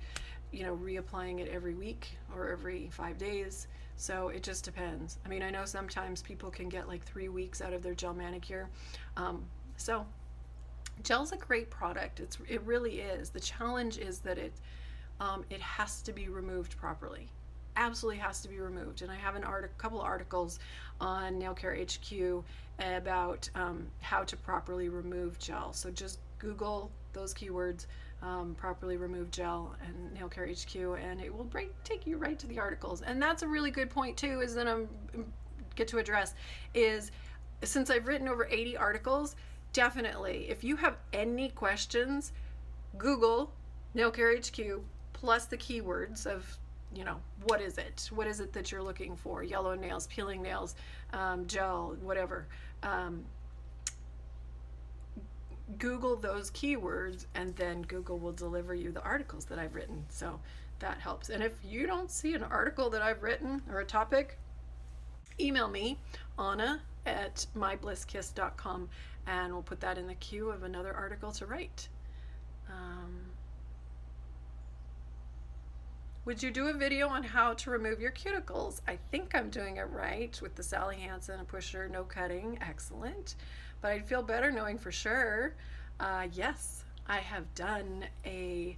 you know, reapplying it every week or every 5 days. So it just depends. I mean, I know sometimes people can get like 3 weeks out of their gel manicure. So gel's a great product. It really is. The challenge is that it has to be removed properly. Absolutely has to be removed. And I have a couple articles on Nail Care HQ about how to properly remove gel. So just Google those keywords, properly remove gel and Nail Care HQ, and it will take you right to the articles. And that's a really good point too, is that I'm get to address is, since I've written over 80 articles, definitely if you have any questions, Google Nail Care HQ plus the keywords of, you know, what is it that you're looking for? Yellow nails, peeling nails, gel, whatever. Google those keywords, and then Google will deliver you the articles that I've written. So that helps. And if you don't see an article that I've written or a topic, email me, Anna@myBlissKiss.com, and we'll put that in the queue of another article to write. Would you do a video on how to remove your cuticles? I think I'm doing it right with the Sally Hansen, a pusher, no cutting. Excellent. But I'd feel better knowing for sure. Yes, I have done a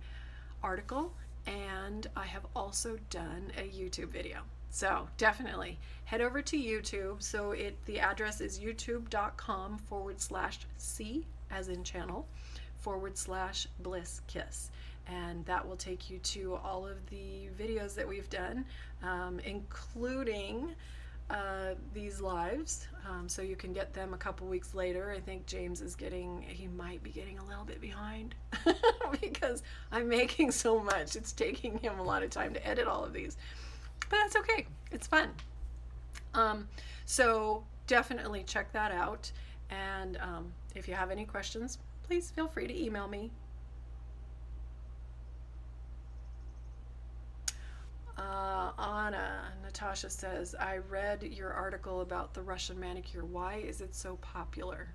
article, and I have also done a YouTube video. So definitely head over to YouTube. So the address is youtube.com/C as in channel /BlissKiss. And that will take you to all of the videos that we've done, including these lives, so you can get them a couple weeks later. I think James he might be getting a little bit behind because I'm making so much. It's taking him a lot of time to edit all of these, but that's okay. It's fun. So definitely check that out. And if you have any questions, please feel free to email me. Natasha says, I read your article about the Russian manicure. Why is it so popular?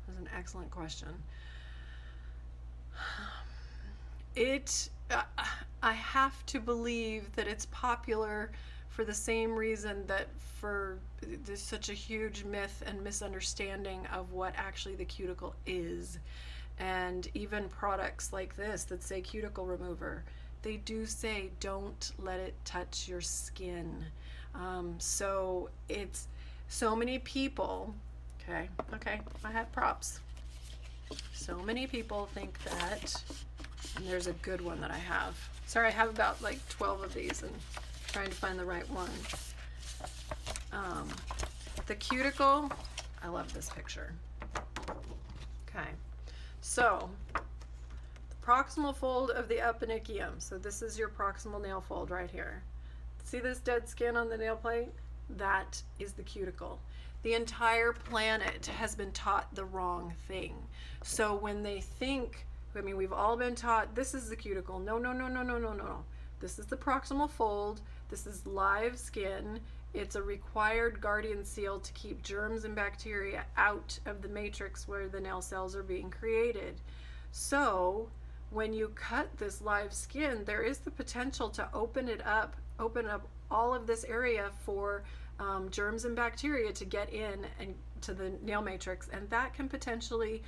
That's an excellent question. I have to believe that it's popular for the same reason that there's such a huge myth and misunderstanding of what actually the cuticle is. And even products like this that say cuticle remover, they do say don't let it touch your skin. So it's so many people, okay, I have props. So many people think that, and there's a good one that I have. Sorry, I have about like 12 of these and trying to find the right one. The cuticle, I love this picture. Okay, so proximal fold of the eponychium. So this is your proximal nail fold right here. See this dead skin on the nail plate? That is the cuticle. The entire planet has been taught the wrong thing. So when they think, I mean, we've all been taught this is the cuticle. No. This is the proximal fold. This is live skin. It's a required guardian seal to keep germs and bacteria out of the matrix where the nail cells are being created. So when you cut this live skin, there is the potential to open up all of this area for germs and bacteria to get in and to the nail matrix, and that can potentially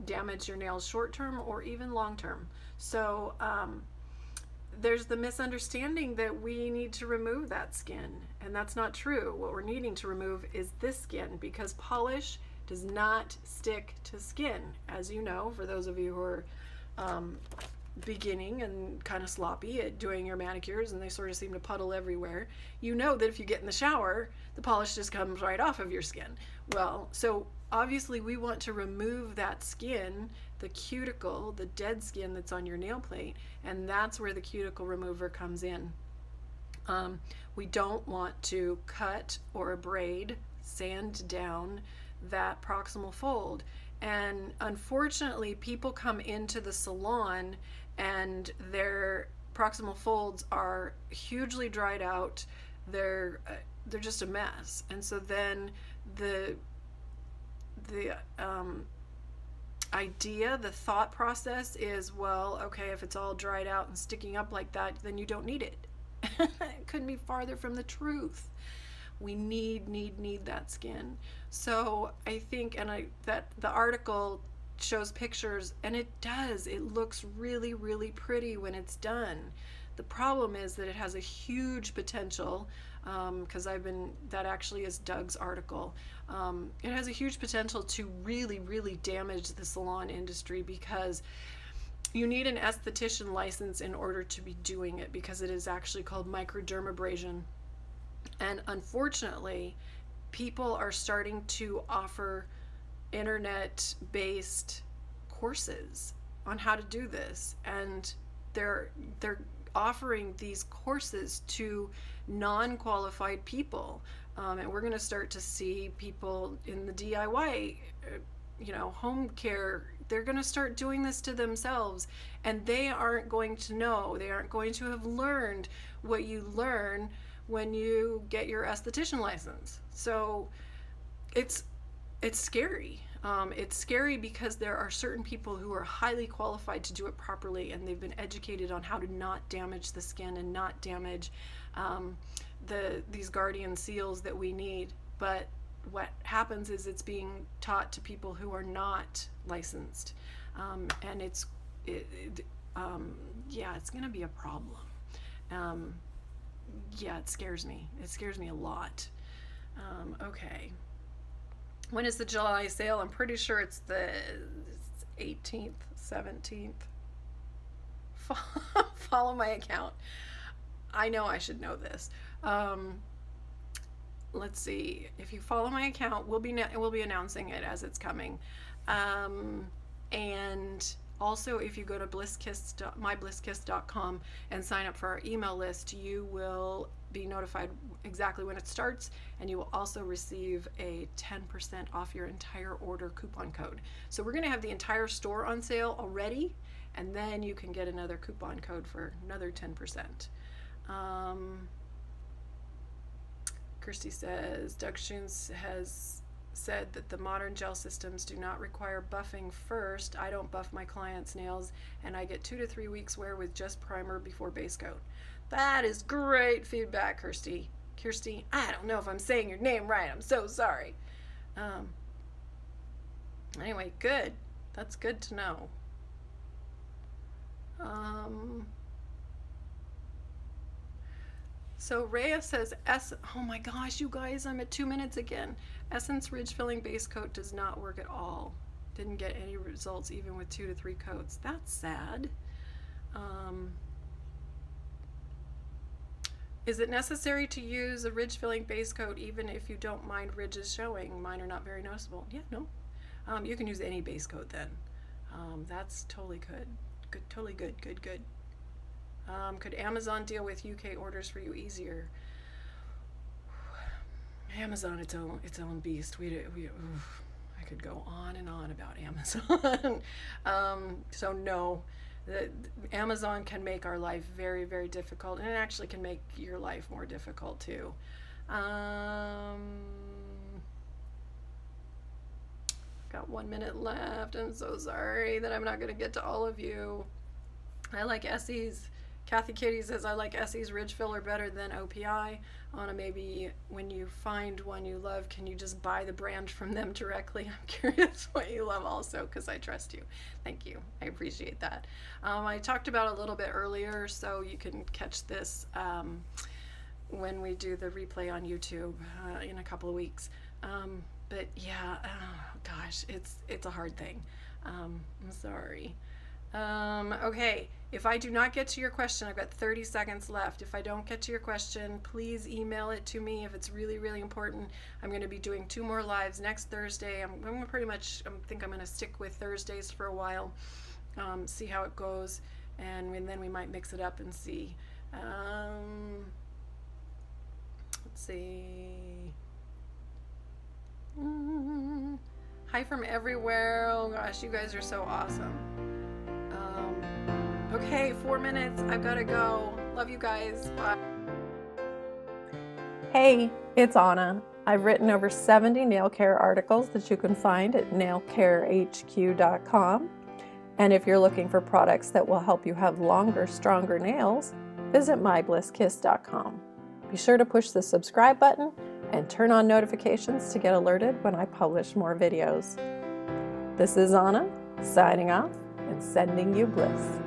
damage your nails short term or even long term. So there's the misunderstanding that we need to remove that skin, and that's not true. What we're needing to remove is this skin, because polish does not stick to skin, as you know, for those of you who are beginning and kind of sloppy at doing your manicures and they sort of seem to puddle everywhere, you know that if you get in the shower, the polish just comes right off of your skin. Well, so obviously we want to remove that skin, the cuticle, the dead skin that's on your nail plate, and that's where the cuticle remover comes in. We don't want to cut or abrade, sand down that proximal fold. And unfortunately, people come into the salon and their proximal folds are hugely dried out. They're just a mess. And so then the idea, the thought process is, well, okay, if it's all dried out and sticking up like that, then you don't need it. It couldn't be farther from the truth. We need that skin. So I think, that the article shows pictures, and it does. It looks really, really pretty when it's done. The problem is that it has a huge potential, because that actually is Doug's article. It has a huge potential to really, really damage the salon industry, because you need an esthetician license in order to be doing it, because it is actually called microdermabrasion. And unfortunately, people are starting to offer internet-based courses on how to do this, and they're offering these courses to non-qualified people, and we're going to start to see people in the DIY, home care. They're going to start doing this to themselves, and they aren't going to know. They aren't going to have learned what you learn when you get your esthetician license. So it's scary. It's scary because there are certain people who are highly qualified to do it properly, and they've been educated on how to not damage the skin and not damage these guardian seals that we need. But what happens is it's being taught to people who are not licensed, and it's going to be a problem. It scares me. It scares me a lot. Okay. When is the July sale? I'm pretty sure it's the 18th, 17th. Follow my account. I know I should know this. Let's see. If you follow my account, we'll be announcing it as it's coming. And also, if you go to myBlissKiss.com and sign up for our email list, you will be notified exactly when it starts, and you will also receive a 10% off your entire order coupon code. So we're going to have the entire store on sale already, and then you can get another coupon code for another 10%. Kirsty says, Doug Schoons has said that the modern gel systems do not require buffing first. I don't buff my clients' nails, and I get 2 to 3 weeks wear with just primer before base coat. That is great feedback, Kirsty. Kirsty, I don't know if I'm saying your name right. I'm so sorry. Anyway, good. That's good to know. So Rhea says, oh my gosh, you guys, I'm at 2 minutes again. Essence Ridge Filling Base Coat does not work at all. Didn't get any results even with 2 to 3 coats. That's sad. Is it necessary to use a ridge filling base coat even if you don't mind ridges showing? Mine are not very noticeable. Yeah, no. You can use any base coat then. That's totally good. Totally good. Could Amazon deal with UK orders for you easier? Amazon, its own beast. I could go on and on about Amazon. So no, Amazon can make our life very, very difficult, and it actually can make your life more difficult too. Got 1 minute left. I'm so sorry that I'm not going to get to all of you. I like Essie's. Kathy Kitty says, I like Essie's Ridge Filler better than OPI. Anna, maybe when you find one you love, can you just buy the brand from them directly? I'm curious what you love also, because I trust you. Thank you. I appreciate that. I talked about a little bit earlier, so you can catch this when we do the replay on YouTube in a couple of weeks. But yeah, oh gosh, it's a hard thing. I'm sorry. Okay, if I do not get to your question, I've got 30 seconds left. If I don't get to your question, please email it to me if it's really, really important. I'm going to be doing 2 more lives next Thursday. I'm going to pretty much, I think I'm going to stick with Thursdays for a while, see how it goes, and then we might mix it up and see. Let's see. Hi from everywhere. Oh gosh, you guys are so awesome. Okay, 4 minutes. I've got to go. Love you guys. Bye. Hey, it's Anna. I've written over 70 nail care articles that you can find at nailcarehq.com. And if you're looking for products that will help you have longer, stronger nails, visit myblisskiss.com. Be sure to push the subscribe button and turn on notifications to get alerted when I publish more videos. This is Anna, signing off and sending you bliss.